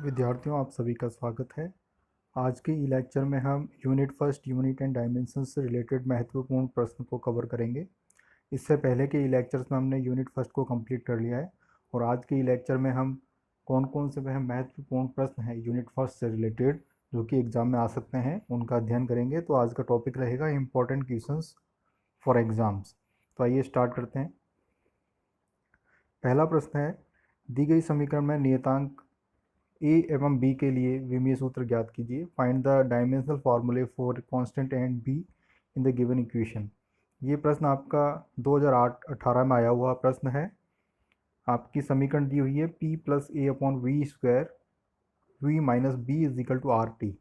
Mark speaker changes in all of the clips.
Speaker 1: विद्यार्थियों, आप सभी का स्वागत है। आज के ई लेक्चर में हम unit first unit and dimension से रिलेटेड महत्वपूर्ण प्रश्न को कवर करेंगे। इससे पहले के ई लेक्चर्स में हमने यूनिट फर्स्ट को कंप्लीट कर लिया है और आज के ई लेक्चर में हम कौन कौन से वह महत्वपूर्ण प्रश्न हैं यूनिट फर्स्ट से रिलेटेड जो कि एग्ज़ाम में आ सकते हैं उनका अध्ययन करेंगे। तो आज का टॉपिक रहेगा इम्पोर्टेंट क्वेश्चंस फॉर एग्ज़ाम्स। तो आइए स्टार्ट करते हैं। पहला प्रश्न है, दी गई समीकरण में नियतांक ए एवं बी के लिए विमीय सूत्र ज्ञात कीजिए। फाइंड द डायमेंशनल फार्मूले for constant and be in the given equation. ये प्रश्न आपका 2008-18 में आया हुआ प्रश्न है। आपकी समीकरण दी हुई है p plus a upon v square v minus b is equal to r t.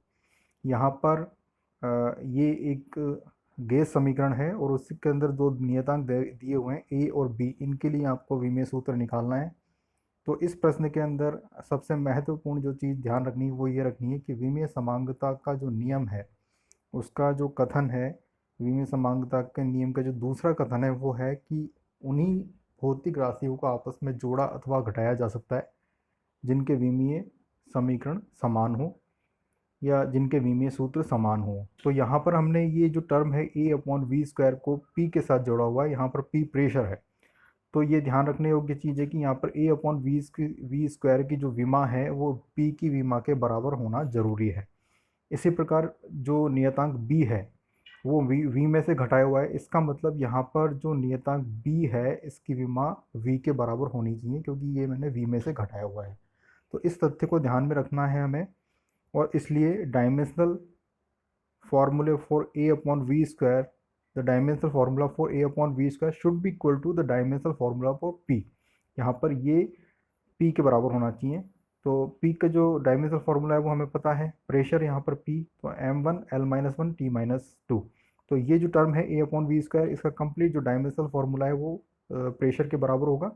Speaker 1: यहाँ पर ये एक गेस समीकरण है और उसके अंदर दो नियतांक दिए हुए हैं ए और बी। इनके लिए आपको विमीय सूत्र निकालना है। तो इस प्रश्न के अंदर सबसे महत्वपूर्ण जो चीज़ ध्यान रखनी है वो ये रखनी है कि विमीय समांगता का जो नियम है उसका जो कथन है, विमीय समांगता के नियम का जो दूसरा कथन है वो है कि उन्हीं भौतिक राशियों को आपस में जोड़ा अथवा घटाया जा सकता है जिनके विमीय समीकरण समान हो या जिनके विमीय सूत्र समान हो। तो यहाँ पर हमने ये जो टर्म है ए अपॉन वी स्क्वायर को पी के साथ जोड़ा हुआ है। यहाँ पर पी प्रेशर है। तो ये ध्यान रखने योग्य चीज़ है कि यहाँ पर ए अपॉन वी स्क्वायर की जो विमा है वो पी की विमा के बराबर होना जरूरी है। इसी प्रकार जो नियतांक बी है वो वी में से घटाया हुआ है। इसका मतलब यहाँ पर जो नियतांक बी है इसकी विमा वी के बराबर होनी चाहिए क्योंकि ये मैंने वी में से घटाया हुआ है। तो इस तथ्य को ध्यान में रखना है हमें और इसलिए डायमेंशनल फॉर्मूले for a upon v square the dimensional formula for a upon v square should be equal to the dimensional formula for p. यहाँ पर ये पी के बराबर होना चाहिए। तो पी का जो डायमेंशनल फार्मूला है वो हमें पता है, प्रेशर यहाँ पर पी, तो m1 L-1 T-2। तो ये जो टर्म है ए अपॉन वी स्क्वायर इसका कंप्लीट जो डायमेंशनल फार्मूला है वो प्रेशर के बराबर होगा।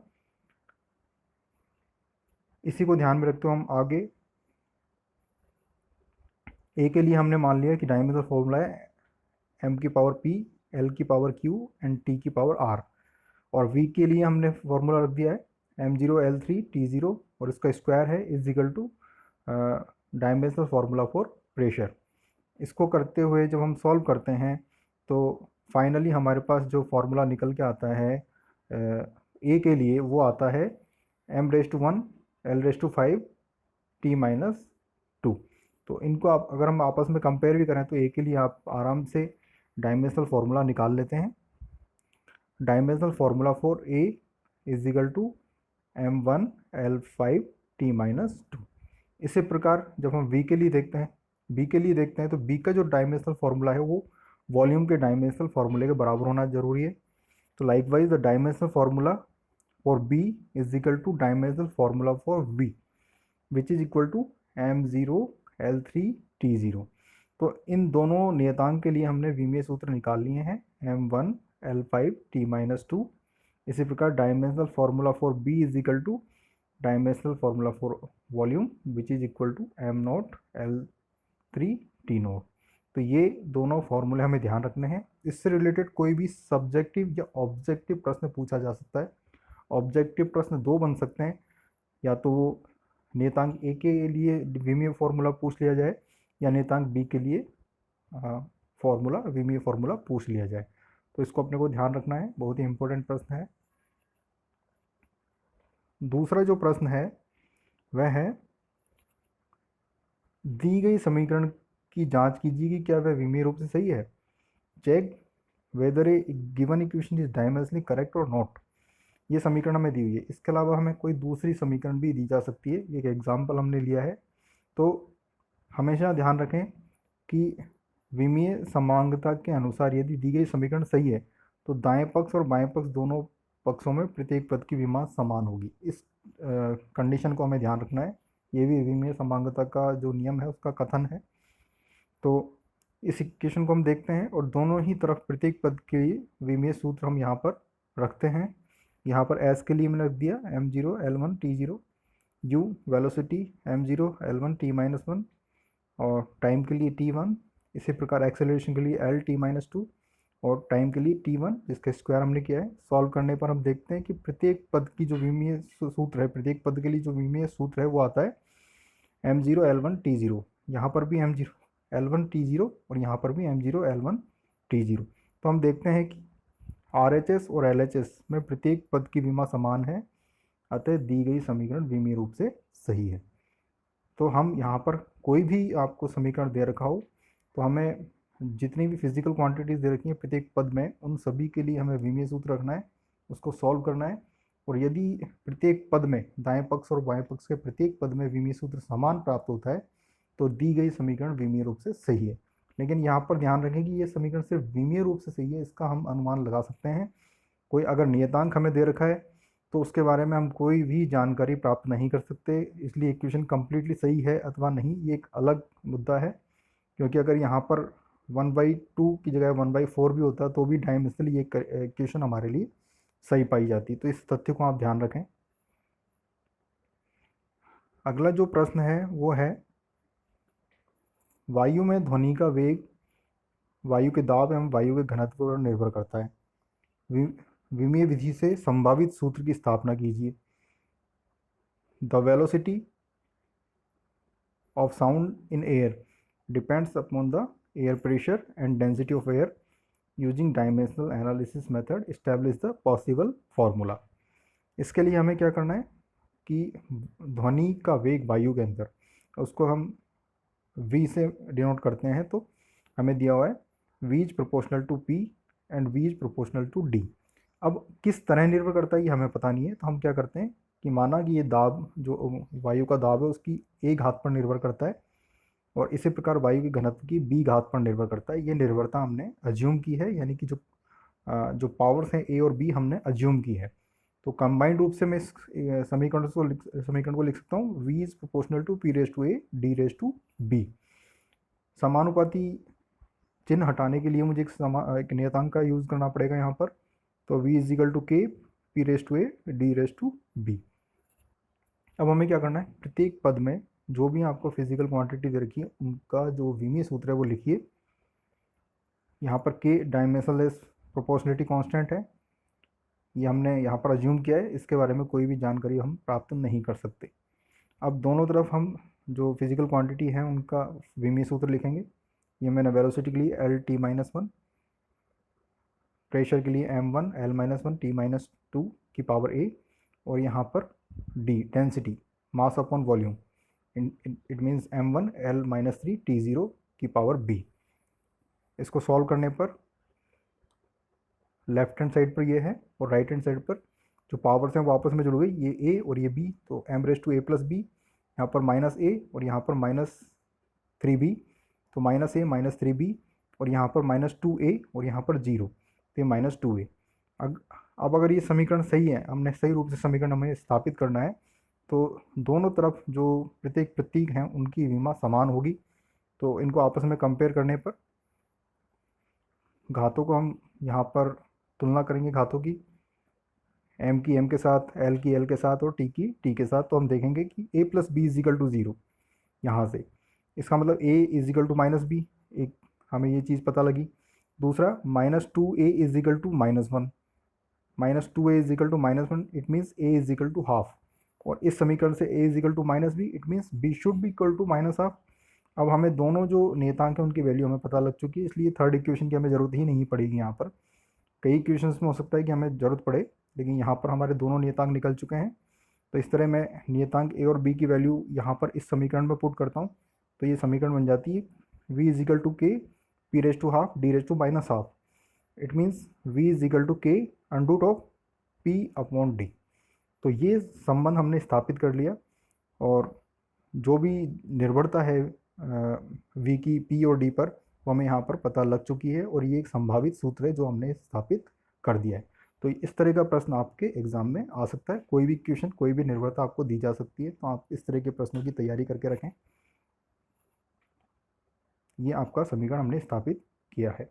Speaker 1: इसी को ध्यान में रखते हुए हम आगे ए के लिए हमने मान लिया कि डायमेंशनल फार्मूला है m की पावर p, l की पावर q एंड t की पावर r। और v के लिए हमने फॉर्मूला रख दिया है m0 L3 T0 और इसका स्क्वायर है is equal to dimensional formula for pressure. इसको करते हुए जब हम सॉल्व करते हैं तो फाइनली हमारे पास जो फार्मूला निकल के आता है ए के लिए वो आता है m⁻⁴ L⁵ T-2। तो इनको आप अगर हम आपस में कंपेयर भी करें तो ए के लिए आप आराम से डायमेंशनल फार्मूला निकाल लेते हैं। Dimensional formula for a is equal to m1 L5 T-2। इसी प्रकार जब हम v के लिए देखते हैं तो b का जो डायमेंशनल फार्मूला है वो वॉल्यूम के डायमेंशनल फार्मूले के बराबर होना जरूरी है। तो likewise the dimensional formula for b is equal to dimensional formula for v which is equal to m0 L3 T0। तो इन दोनों नियतांक के लिए हमने विमीय सूत्र निकाल लिए हैं m1 L5 T-2। इसी प्रकार dimensional formula for b is equal to dimensional formula for volume which is equal to m0 L3 T0। तो ये दोनों फार्मूले हमें ध्यान रखने हैं। इससे रिलेटेड कोई भी सब्जेक्टिव या ऑब्जेक्टिव प्रश्न पूछा जा सकता है। ऑब्जेक्टिव प्रश्न दो बन सकते हैं, या तो नियतांक ए के लिए विमीय फार्मूला पूछ लिया जाए या नियतांक बी के लिए विमीय फार्मूला पूछ लिया जाए। तो इसको अपने को ध्यान रखना है, बहुत ही इंपॉर्टेंट प्रश्न है। दूसरा जो प्रश्न है वह है, दी गई समीकरण की जांच कीजिए कि क्या वह विमीय रूप से सही है। Check whether a given equation is dimensionally correct और नॉट। ये समीकरण हमें दी हुई है। इसके अलावा हमें कोई दूसरी समीकरण भी दी जा सकती है। ये एक एग्जाम्पल हमने लिया है। तो हमेशा ध्यान रखें कि विमीय समांगता के अनुसार यदि दी गई समीकरण सही है तो दाएं पक्ष और बाएं पक्ष दोनों पक्षों में प्रत्येक पद की विमा समान होगी। इस कंडीशन को हमें ध्यान रखना है। ये भी विमीय समांगता का जो नियम है उसका कथन है। तो इस इक्वेशन को हम देखते हैं और दोनों ही तरफ प्रत्येक पद के लिए विमीय सूत्र हम यहाँ पर रखते हैं। यहाँ पर s के लिए मैंने रख दिया m0 L1 T0, u velocity m0 L1 T-1 और टाइम के लिए T1। इसी प्रकार एक्सेलरेशन के लिए L T-2 और टाइम के लिए T1 जिसका स्क्वायर हमने किया है। सॉल्व करने पर हम देखते हैं कि प्रत्येक पद की जो विमीय सूत्र है, प्रत्येक पद के लिए जो विमीय सूत्र है वो आता है M0 L1 T0, यहाँ पर भी M0 L1 T0 और यहाँ पर भी M0 L1 T0। तो हम देखते हैं कि RHS और LHS में प्रत्येक पद की विमा समान है, अतः दी गई समीकरण विमीय रूप से सही है। तो हम यहाँ पर कोई भी आपको समीकरण दे रखा हो तो हमें जितनी भी फिजिकल क्वांटिटीज़ दे रखी हैं प्रत्येक पद में, उन सभी के लिए हमें विमीय सूत्र रखना है, उसको सॉल्व करना है। और यदि प्रत्येक पद में दाएं पक्ष और बाएं पक्ष के प्रत्येक पद में विमीय सूत्र समान प्राप्त होता है तो दी गई समीकरण विमीय रूप से सही है। लेकिन यहाँ पर ध्यान रखें कि ये समीकरण सिर्फ विमीय रूप से सही है, इसका हम अनुमान लगा सकते हैं। कोई अगर नियतांक हमें दे रखा है तो उसके बारे में हम कोई भी जानकारी प्राप्त नहीं कर सकते, इसलिए इक्वेशन कम्प्लीटली सही है अथवा नहीं ये एक अलग मुद्दा है। क्योंकि अगर यहाँ पर 1/2 की जगह 1/4 भी होता तो भी डायमेंशनली ये इक्वेशन हमारे लिए सही पाई जाती। तो इस तथ्य को आप ध्यान रखें। अगला जो प्रश्न है वो है, वायु में ध्वनि का वेग वायु के दाब एवं वायु के घनत्व पर निर्भर करता है। विमीय विधि से संभावित सूत्र की स्थापना कीजिए। The velocity of sound in air depends upon the air pressure and density of air. Using dimensional analysis method, establish the possible formula. इसके लिए हमें क्या करना है कि ध्वनि का वेग वायु के अंदर, उसको हम v से डिनोट करते हैं। तो हमें दिया हुआ है v is proportional to p and v is proportional to d। अब किस तरह निर्भर करता है ये हमें पता नहीं है, तो हम क्या करते हैं कि माना कि ये दाब जो वायु का दाब है उसकी a घात पर निर्भर करता है और इसी प्रकार वायु के घनत्व की b घात पर निर्भर करता है। ये निर्भरता हमने अज्यूम की है, यानी कि जो पावर्स हैं a और b हमने अज्यूम की है। तो कंबाइंड रूप से मैं इस समीकरण को लिख सकता हूँ v is proportional to p raise to a d raise to b। समानुपाती चिन्ह हटाने के लिए मुझे एक नियतांक का यूज़ करना पड़ेगा यहाँ पर। तो v is equal to k p raise to a d raise to b। अब हमें क्या करना है, प्रत्येक पद में जो भी आपको फिजिकल क्वांटिटी दे रखी है उनका जो विमीय सूत्र है वो लिखिए। यहाँ पर k डायमेंशनलेस प्रोपोर्शनलिटी कांस्टेंट है, ये हमने यहाँ पर अज्यूम किया है, इसके बारे में कोई भी जानकारी हम प्राप्त नहीं कर सकते। अब दोनों तरफ हम जो फिजिकल क्वांटिटी है उनका विमीय सूत्र लिखेंगे। ये मैंने वेलोसिटी के लिए L_T-1, प्रेशर के लिए M1 L-1 T-2 की पावर a, और यहाँ पर d density mass upon volume, it means M1 L-3 T0 की पावर b। इसको सॉल्व करने पर लेफ्ट हैंड साइड पर ये है और राइट हैंड साइड पर जो पावर्स हैं वो आपस में जुड़ गई, ये a और ये b, तो m⁻a+b, यहाँ पर -a और यहाँ पर -3b, तो -a -3b और यहाँ पर -2a और यहाँ पर 0, तो ये -2a। अब अगर ये समीकरण सही है, हमने सही रूप से समीकरण हमें स्थापित करना है, तो दोनों तरफ जो प्रत्येक प्रतीक हैं उनकी विमा समान होगी। तो इनको आपस में कंपेयर करने पर घातों को हम यहाँ पर तुलना करेंगे, घातों की m की m के साथ, l की l के साथ और t की t के साथ। तो हम देखेंगे कि a+b इज इक्वल टू 0, यहाँ से इसका मतलब a is equal to -b, एक हमें ये चीज़ पता लगी। दूसरा -2a is equal to -1, -2a is equal to -1, it means a is equal to half. और इस समीकरण से a is equal to -b, it means b should be equal to -half. अब हमें दोनों जो नियतांक हैं उनकी वैल्यू हमें पता लग चुकी है, इसलिए थर्ड इक्वेशन की हमें ज़रूरत ही नहीं पड़ेगी। यहाँ पर कई इक्वेशंस में हो सकता है कि हमें ज़रूरत पड़े, लेकिन यहाँ पर हमारे दोनों नियतांक निकल चुके हैं। तो इस तरह मैं नियतांक a और b की वैल्यू यहाँ पर इस समीकरण में पुट करता हूँ, तो ये समीकरण बन जाती है v is equal to k p raise to half d raise to -half. It means v is equal to k under root of p upon d। तो ये संबंध हमने स्थापित कर लिया और जो भी निर्भरता है v की p और d पर वो हमें यहाँ पर पता लग चुकी है, और ये एक संभावित सूत्र है जो हमने स्थापित कर दिया है। तो इस तरह का प्रश्न आपके एग्जाम में आ सकता है, कोई भी क्वेश्चन, कोई भी निर्भरता आपको दी जा सकती है, तो आप इस तरह के प्रश्नों की तैयारी करके रखें। ये आपका समीकरण हमने स्थापित किया है।